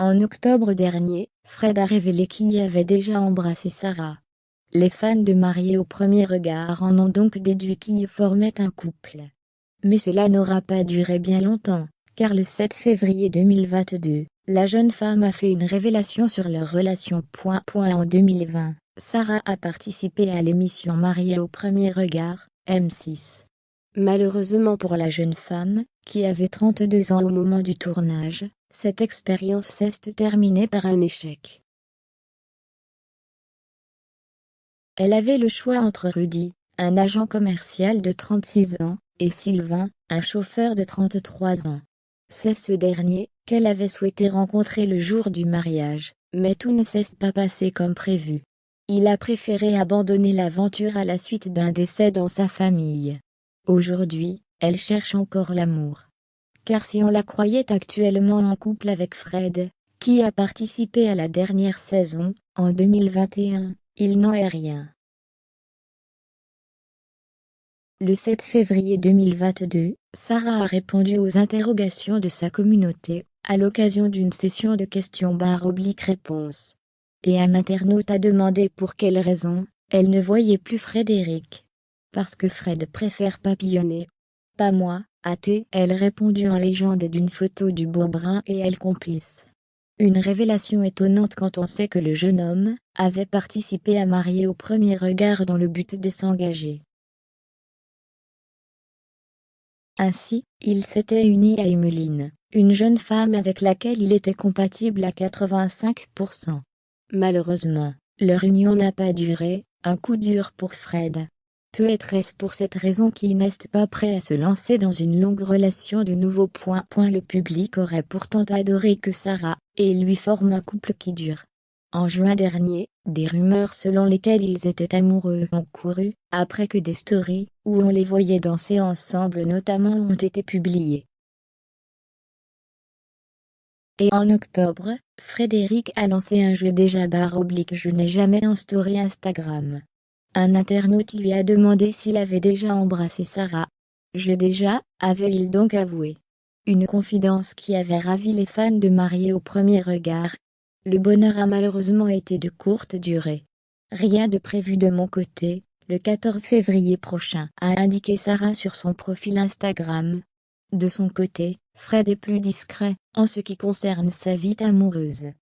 En octobre dernier, Fred a révélé qu'il avait déjà embrassé Sarah. Les fans de Mariés au premier regard en ont donc déduit qu'ils formaient un couple. Mais cela n'aura pas duré bien longtemps, car le 7 février 2022, la jeune femme a fait une révélation sur leur relation. En 2020, Sarah a participé à l'émission Mariés au premier regard, M6. Malheureusement pour la jeune femme, qui avait 32 ans au moment du tournage, cette expérience s'est terminée par un échec. Elle avait le choix entre Rudy, un agent commercial de 36 ans, et Sylvain, un chauffeur de 33 ans. C'est ce dernier qu'elle avait souhaité rencontrer le jour du mariage, mais tout ne s'est pas passé comme prévu. Il a préféré abandonner l'aventure à la suite d'un décès dans sa famille. Aujourd'hui, elle cherche encore l'amour. Car si on la croyait actuellement en couple avec Fred, qui a participé à la dernière saison, en 2021, il n'en est rien. Le 7 février 2022, Sarah a répondu aux interrogations de sa communauté, à l'occasion d'une session de questions-réponses. Et un internaute a demandé pour quelle raison elle ne voyait plus Frédéric. Parce que Fred préfère papillonner. Pas moi, a-t-elle répondu en légende d'une photo du beau brun et elle complice. Une révélation étonnante quand on sait que le jeune homme avait participé à Mariés au premier regard dans le but de s'engager. Ainsi, il s'était uni à Emeline, une jeune femme avec laquelle il était compatible à 85%. Malheureusement, leur union n'a pas duré, un coup dur pour Fred. Peut-être est-ce pour cette raison qu'il n'est pas prêt à se lancer dans une longue relation de nouveau. Le public aurait pourtant adoré que Sarah et lui forment un couple qui dure. En juin dernier, des rumeurs selon lesquelles ils étaient amoureux ont couru, après que des stories, où on les voyait danser ensemble notamment ont été publiées. Et en octobre, Frédéric a lancé un jeu déjà / je n'ai jamais en story Instagram. Un internaute lui a demandé s'il avait déjà embrassé Sarah. Je déjà, avait-il donc avoué. Une confidence qui avait ravi les fans de Mariés au premier regard. Le bonheur a malheureusement été de courte durée. Rien de prévu de mon côté, le 14 février prochain, a indiqué Sarah sur son profil Instagram. De son côté, Fred est plus discret, en ce qui concerne sa vie amoureuse.